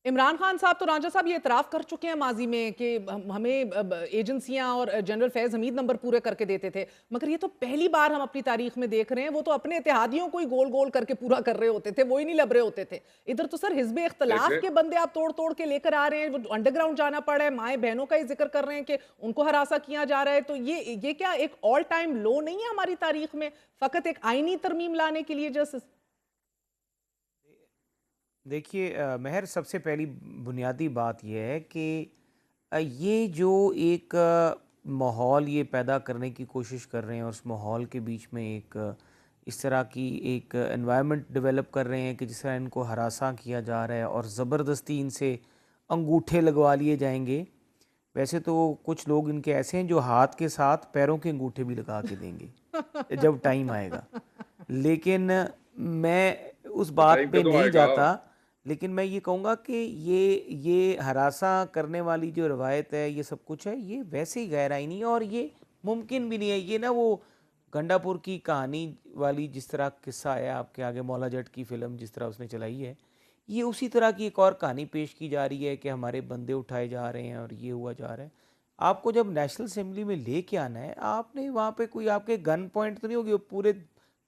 इमरान खान साहब तो रांझा साहब ये इतराफ़ कर चुके हैं माजी में कि हमें एजेंसियां और जनरल फैज़ हमीद नंबर पूरे करके देते थे, मगर ये तो पहली बार हम अपनी तारीख में देख रहे हैं। वो तो अपने इत्तेहादियों को ही गोल गोल करके पूरा कर रहे होते थे, वो ही नहीं लब रहे होते थे। इधर तो सर हिज़्ब इख्तलाफ देखें, के बंदे आप तोड़ तोड़ के लेकर आ रहे हैं, वो अंडरग्राउंड जाना पड़ा है, माए बहनों का ही जिक्र कर रहे हैं कि उनको हरासा किया जा रहा है। तो ये क्या एक ऑल टाइम लो नहीं है हमारी तारीख में, फकत एक आईनी तरमीम लाने के लिए जस्ट? देखिए महर, सबसे पहली बुनियादी बात यह है कि ये जो एक माहौल ये पैदा करने की कोशिश कर रहे हैं और उस माहौल के बीच में एक इस तरह की एक एनवायरनमेंट डेवलप कर रहे हैं कि जिस तरह इनको हरासा किया जा रहा है और ज़बरदस्ती इनसे अंगूठे लगवा लिए जाएंगे। वैसे तो कुछ लोग इनके ऐसे हैं जो हाथ के साथ पैरों के अंगूठे भी लगा के देंगे जब टाइम आएगा। लेकिन मैं उस बात टाइम पे पे तो नहीं आएगा। जाता। लेकिन मैं ये कहूँगा कि ये हरासा करने वाली जो रवायत है, ये सब कुछ है, ये वैसे ही गैर आईनी है और ये मुमकिन भी नहीं है। ये ना वो गंडापुर की कहानी वाली जिस तरह किस्सा है आपके आगे, मौला जट की फ़िल्म जिस तरह उसने चलाई है, ये उसी तरह की एक और कहानी पेश की जा रही है कि हमारे बंदे उठाए जा रहे हैं और ये हुआ जा रहा है। आपको जब नेशनल असेंबली में लेके आना है, आपने वहाँ पे कोई आपके गन पॉइंट तो नहीं होगी, वो पूरे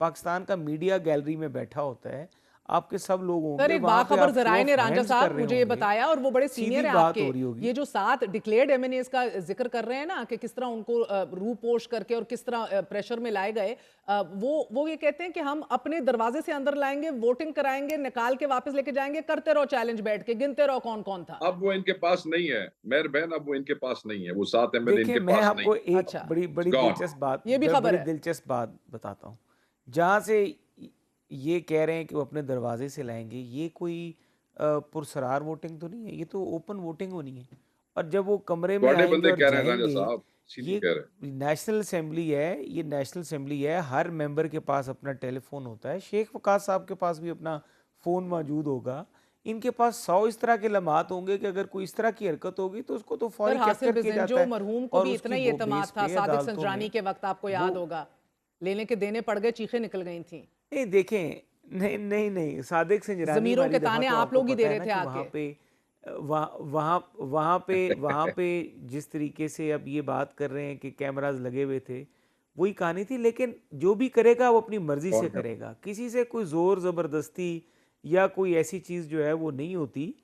पाकिस्तान का मीडिया गैलरी में बैठा होता है, आपके सब लोग सर होंगे एक वहाँ पे, बाखबर आप शो जराए ने ऑफ रांझा हैंड्स कर साहब रहे मुझे ये होंगे, बताया, और वो बड़े सीनियर सीधी है बात आपके, हो रही होगी। ये जो 7 डिक्लेयर्ड एमएनएस का जिक्र कर रहे हैं ना कि किस तरह उनको रूपोश करके और किस तरह प्रेशर में लाए गए, वो ये कहते हैं कि हम अपने दरवाजे से अंदर लाएंगे, वोटिंग कराएंगे, निकाल के वापस लेके जाएंगे, करते रहो चैलेंज, बैठ के गिनते रहो कौन कौन था। अब वो इनके पास नहीं है, मेहर बहन, अब वो इनके पास नहीं है, वो 7 एमएलए देखिए, इनके मैं पास नहीं आपको है। एक अच्छा, बड़ी इट्स बड़ी गॉन। दिलचस्प बात ये भी खबर बड़ी है। दिलचस्प बात बताता हूँ। जहाँ से ये कह रहे हैं कि वो अपने दरवाजे से लाएंगे, ये कोई पुरसरार वोटिंग तो नहीं है, ये तो ओपन वोटिंग होनी है। और जब वो कमरे में बड़े आएंगे बंदे और कह रहे हैं राजा जाएंगे, साहब, सीधी ये कह रहे हैं। नेशनल असेंबली है, ये नेशनल असेंबली है, हर मेंबर के पास अपना टेलीफोन होता है, शेख वकास साहब के पास भी अपना फ़ोन मौजूद होगा। इनके पास 100 इस तरह के लम्हात होंगे कि अगर कोई इस तरह की हरकत होगी तो उसको तो सर फौरी हासिल कैप्चर किया जाता बिजेंजो है मरहूम को और भी इतना उसकी ही वो एतमाद बेस था पे सादिक अदालतों संजरानी में के वक्त, आपको वो याद होगा, लेने के देने पड़ गए, चीखें निकल गई थी। नहीं देखें। नहीं नहीं नहीं, सादिक संजरानी जमीरों वाली के दफ़ा ताने तो आप आपको लोग ही दे पता है रहे ना थे कि आके। वहाँ पे वहाँ पे जिस तरीके से अब ये बात कर रहे हैं कि कैमरास लगे हुए थे, वही कहानी थी। लेकिन जो भी करेगा वो अपनी मर्जी कौन से कर करेगा, किसी से कोई ज़ोर ज़बरदस्ती या कोई ऐसी चीज़ जो है वो नहीं होती।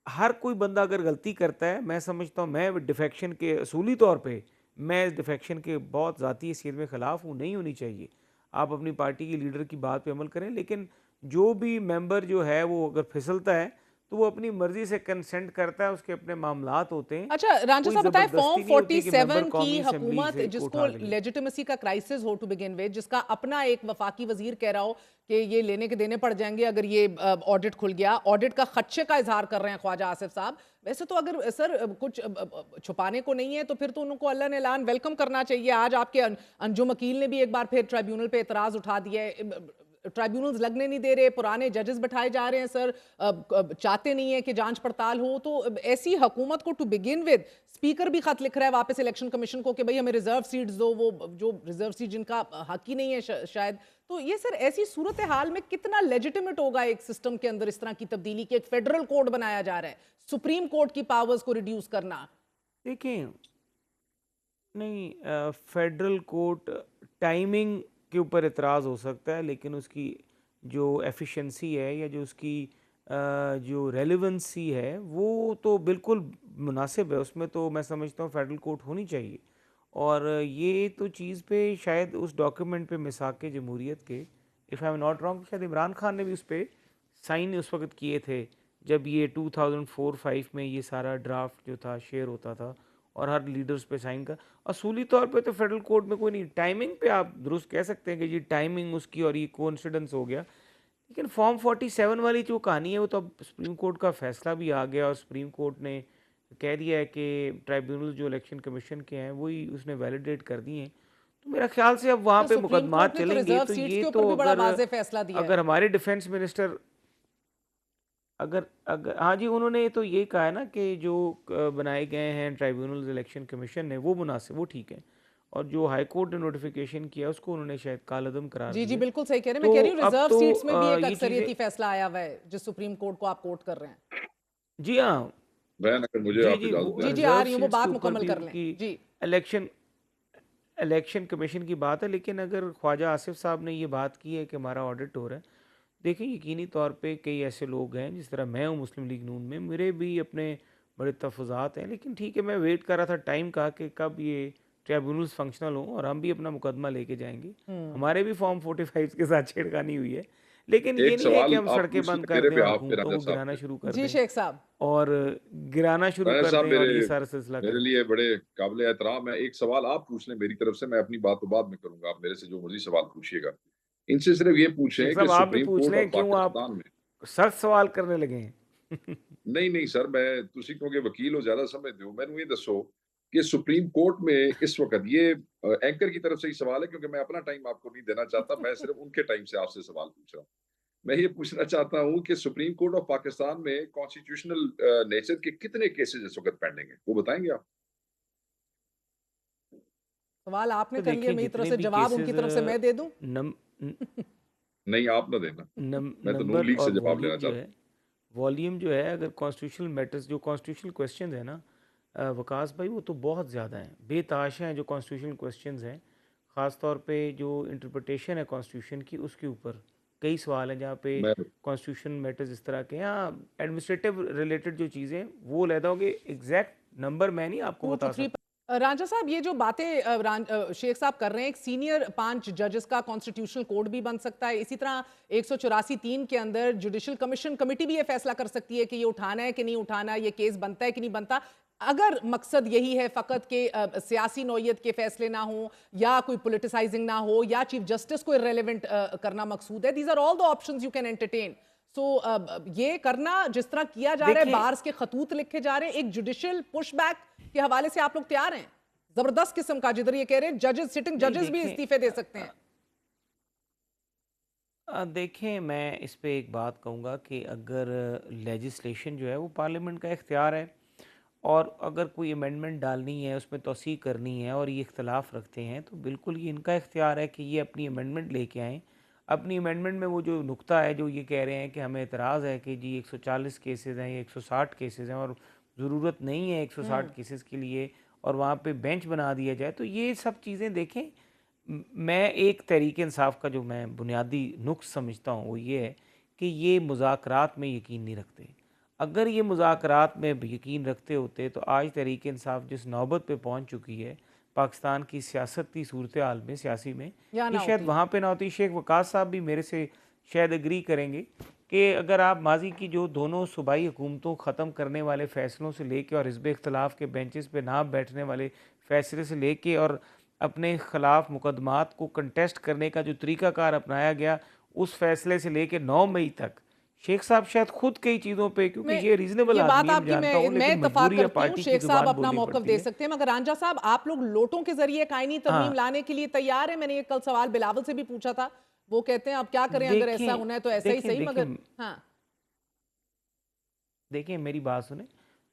हर कोई बंदा अगर गलती करता है, मैं समझता हूँ, मैं डिफेक्शन के असूली तौर पे मैं इस डिफेक्शन के बहुत ज़ाती हैसियत में ख़िलाफ़ हूँ, नहीं होनी चाहिए। आप अपनी पार्टी की लीडर की बात पे अमल करें, लेकिन जो भी मेंबर जो है वो अगर फिसलता है तो वो अपनी मर्जी से कंसेंट करता है, उसके अपने मामलात होते हैं। अच्छा रांझा कोई साहब बताएं, फॉर्म ज़बरदस्ती नहीं होती कि मेंबर 47 की कौमी असम्बली हुकूमत से को जिसको उठा के ले। लेजिटिमेसी का क्राइसिस हो टू बिगिन विद, जिसका अपना एक वफाकी वजीर कह रहा हो कि ये लेने के देने पड़ जाएंगे अगर ये ऑडिट खुल गया, ऑडिट का खदशे का इजहार कर रहे हैं ख्वाजा आसिफ साहब। वैसे तो अगर सर कुछ छुपाने को नहीं है तो फिर तो उनको अल्लाह ने ऐलान वेलकम करना चाहिए। आज आपके अंजुम वकील ने भी एक बार फिर ट्राइब्यूनल पे एतराज उठा दिया है, ट्राइब्यूनल्स लगने नहीं दे रहे, पुराने जजेस बैठाए जा रहे हैं सर, चाहते नहीं है कि जांच पड़ताल हो। तो ऐसी हुकूमत को टू बिगिन विद स्पीकर भी खत लिख रहा है वापस इलेक्शन कमीशन को कि भाई हमें रिजर्व सीट्स दो, वो जो रिजर्व सीट जिनका हक ही नहीं है शायद। तो ये सर ऐसी सूरत हाल में कितना लेजिटिमेट होगा एक सिस्टम के अंदर इस तरह की तब्दीली के, एक फेडरल कोड बनाया जा रहा है, सुप्रीम कोर्ट की पावर्स को रिड्यूस करना। देखें, नहीं, फेडरल कोर्ट टाइमिंग के ऊपर एतराज़ हो सकता है, लेकिन उसकी जो एफिशिएंसी है या जो उसकी जो रेलेवेंसी है वो तो बिल्कुल मुनासिब है। उसमें तो मैं समझता हूँ फेडरल कोर्ट होनी चाहिए। और ये तो चीज़ पे शायद उस डॉक्यूमेंट पे मिसाक जमहूरियत के, if I am not wrong, शायद इमरान खान ने भी उस पर साइन उस वक्त किए थे जब ये 2004-05 में ये सारा ड्राफ्ट जो था शेयर होता था, और हर लीडर्स पे साइन का। असूली तौर पे तो फेडरल कोर्ट में कोई नहीं, टाइमिंग पे आप दुरुस्त कह सकते हैं कि जी टाइमिंग उसकी और ये कोइंसिडेंस हो गया। लेकिन फॉर्म 47 वाली जो कहानी है वो तो अब सुप्रीम कोर्ट का फैसला भी आ गया और सुप्रीम कोर्ट ने कह दिया है कि ट्राइब्यूनल जो इलेक्शन कमीशन के हैं वही उसने वैलिडेट कर दिए हैं। तो मेरा ख्याल से अब वहाँ सर पे सुप्रीम कोर्ट मुकदमात ने तो चलेंगे। रिजर्व तो सीट्स ये के ऊपर तो भी बड़ा अगर वाज़ेह फैसला दिया है। अगर हमारे डिफेंस मिनिस्टर, अगर अगर हाँ जी, उन्होंने तो ये कहा है ना कि जो बनाए गए हैं ट्राइब्यूनल इलेक्शन कमीशन ने वो मुनासिब, वो ठीक है। और जो हाई कोर्ट ने नोटिफिकेशन किया उसको उन्होंने शायद कालअदम करार जी जी दिया है। बिल्कुल सही कह रहे हैं, मैं तो कह रही हूँ अब रिजर्व तो सीट्स में भी एक ये चीज़ें, अक्सरियती फैसला आया हुआ है जिस सुप्रीम कोर्ट को आप कोर्ट कर रहे हैं। जी हाँ, बहन, अगर मुझे जी, आप जी, इजाजत वो दें। जी आ रिज़र्व रही हूँ, वो सीट्स के बात ऊपर मुकम्मल भी कर लें उनकी जी। इलेक्शन इलेक्शन कमीशन की बात है, लेकिन अगर ख्वाजा आसिफ साहब ने ये बात की है कि हमारा ऑडिट हो रहा है, देखिए यकीनी तौर पे कई ऐसे लोग हैं जिस तरह मैं हूँ मुस्लिम लीग नून में, मेरे भी अपने बड़े तहफ़्फ़ुज़ात हैं, लेकिन ठीक है, मैं वेट कर रहा था टाइम का कि कब ये ट्राइब्यूनल्स फंक्शनल हों और हम भी अपना मुकदमा लेके जाएंगे। हम्म। हमारे भी फॉर्म 45 के साथ छेड़खानी हुई है, लेकिन ये एक नहीं है कि सवाल हम आप सड़कें पूछ बंद लें कर मेरे दें और बिहाफ पे हुकूमतों राजा को साहब गिराना पे। शुरू कर जी दें शेख साहब। और गिराना शुरू राजा कर साहब दें और मेरे ये सारा सिलसिला मेरे करें। लिए बड़े काबिल एहतराम है। एक सवाल आप पूछ लें मेरी तरफ से, मैं अपनी बात तो बाद में करूंगा। आप मेरे से जो मर्जी सवाल पूछिएगा। इनसे सिर्फ ये शेख पूछें कि साहब आप भी सुप्रीम पूछ कोर्ट लें, ऑफ क्यों आप पाकिस्तान में। सख्त सवाल करने लगे हैं? नहीं नहीं सर, मैं तुसी क्योंकि वकील हो, ज्यादा समझते हो। मैंने ये दसो कि सुप्रीम कोर्ट में इस वक्त ये एंकर की तरफ से ही सवाल है, क्योंकि मैं अपना टाइम आपको नहीं देना चाहता। मैं सिर्फ उनके टाइम से आपसे सवाल पूछ रहा हूँ। मैं ये पूछना चाहता हूँ कि सुप्रीम कोर्ट ऑफ पाकिस्तान में कॉन्स्टिट्यूशनल नेचर के कितने केसेस इस वक्त पेंडिंग है, वो बताएंगे आप? सवाल आपने तो कर लिया, देखें मेरी तरफ जितने से भी जवाब केसेस उनकी तरफ से मैं दे दूं। नम नहीं, आप ना देना। मैं तो नून नंबर लीग से और जवाब लेना चाहता वॉल्यूम जो है, अगर कॉन्स्टिट्यूशनल मैटर्स जो कॉन्स्टिट्यूशनल क्वेश्चंस है ना, वकास भाई, वो तो बहुत ज़्यादा हैं, बेताश हैं जो कॉन्स्टिट्यूशनल क्वेश्चंस हैं। ख़ास तौर पे जो इंटरप्रिटेशन है कॉन्स्टिट्यूशन की, उसके ऊपर कई सवाल हैं जहाँ पे हूँ। मैं कॉन्स्टिट्यूशन मैटर्स इस तरह के हैं। हाँ, एडमिनिस्ट्रेटिव रिलेटेड जो चीज़ें हैं वो लहदा होंगे, एग्जैक्ट नंबर मैं नहीं आपको टू टू बता थ्री। सकता। रांझा साहब, ये जो बातें शेख साहब कर रहे हैं, एक सीनियर 5 जजेस का कॉन्स्टिट्यूशनल कोड भी बन सकता है। इसी तरह 184(3) के अंदर जुडिशल कमीशन कमेटी भी ये फैसला कर सकती है कि ये उठाना है कि नहीं उठाना, ये केस बनता है कि नहीं बनता। अगर मकसद यही है फकत के सियासी नौयत के फैसले ना हो, या कोई पोलिटिसाइजिंग ना हो, या चीफ जस्टिस को इरेलीवेंट करना मकसूद है, these are all the options you can entertain. So ये करना जिस तरह किया जा रहा है, देखिए बार्स के खतूत लिखे जा रहे हैं, एक जुडिशियल पुशबैक के हवाले से आप लोग तैयार हैं? जबरदस्त किस्म का, जिधर ये कह रहे हैं जजेस, सिटिंग नहीं, जजेस भी इस्तीफे दे सकते हैं। देखें, मैं इस पे एक बात कहूँगा कि अगर लेजिस्लेशन जो है वो पार्लियामेंट का इख्तियार है, और अगर कोई अमेंडमेंट डालनी है, उसमें तौसीक़ करनी है और ये इख्तलाफ रखते हैं, तो बिल्कुल ये इनका इख्तियार है कि ये अपनी अमेंडमेंट लेके आएँ। अपनी अमेंडमेंट में वो जो नुक्ता है जो ये कह रहे हैं कि हमें एतराज़ है कि जी 140 केसेस हैं या 160 केसेस हैं और ज़रूरत नहीं है 160 केसेस के लिए, और वहाँ पे बेंच बना दिया जाए, तो ये सब चीज़ें देखें। मैं एक तहरीक इंसाफ का जो मैं बुनियादी नुक्स समझता हूँ वो ये है कि ये मुज़ाकरात में यकीन नहीं रखते। अगर ये मुज़ाकरात में यकीन रखते होते तो आज तहरीक इंसाफ जिस नौबत पे पहुँच चुकी है पाकिस्तान की सियासती सूरत हाल में, सियासी में, या ये ना शायद होती। वहाँ पे ना होती। शेख वकास साहब भी मेरे से शायद एग्री करेंगे कि अगर आप माजी की जो दोनों सूबाई हुकूमतों ख़त्म करने वाले फ़ैसलों से लेके और हिज़्ब इख्तलाफ के बेंचेस पे ना बैठने वाले फ़ैसले से लेके और अपने ख़िलाफ़ मुकदमात को कंटेस्ट करने का जो तरीक़ाकार अपनाया गया, उस फ़ैसले से लेके 9 मई तक, शेख साहब शायद खुद कई चीज़ों पे, क्योंकि मैं ये रीज़नेबल ये बात आदमी है, मैं आपकी जानता हूँ, मैं लेकिन इत्तफाक मजबूरी है, करती हूँ, पार्टी की शेख साहब ज़ुबान अपना बोलनी मौकफ पड़ती दे है। सकते हैं, मगर रांझा साहब, आप लोग लोटों के जरिए कायनी तरमीम हाँ, लाने के लिए तैयार हैं? मैंने ये कल सवाल बिलावल से भी पूछा था, वो कहते हैं अब क्या करें, अगर ऐसा देखें होना है तो ऐसा ही देखें सही, देखें मगर हाँ। देखें, मेरी बात सुने।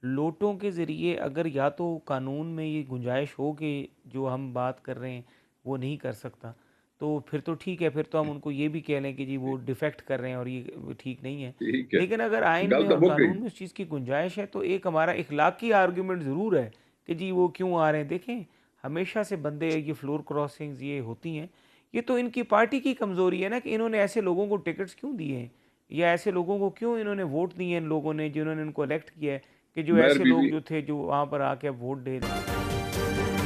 लोटों के ज़रिए अगर या तो कानून में ये गुंजाइश हो कि जो हम बात कर रहे हैं वो नहीं कर सकता, तो फिर तो ठीक है, फिर तो हम उनको ये भी कह लें कि जी वो डिफेक्ट कर रहे हैं और ये वो ठीक नहीं है। ठीक है। लेकिन अगर आइन गल में तो और मुक गई। कानून में उस चीज़ की गुंजाइश है, तो एक हमारा इखलाकी आर्गूमेंट ज़रूर है कि जी वो क्यों आ रहे हैं। देखें, हमेशा से बंदे ये फ्लोर क्रॉसिंग्स ये होती हैं, ये तो इनकी पार्टी की कमज़ोरी है ना कि इन्होंने ऐसे लोगों को टिकट्स क्यों दिए हैं, या ऐसे लोगों को क्यों इन्होंने वोट दिए हैं, इन लोगों ने जिन्होंने इनको इलेक्ट किया है, कि जो मेहर ऐसे लोग बीवी जो थे जो वहाँ पर आके अब वोट दे रहे हैं।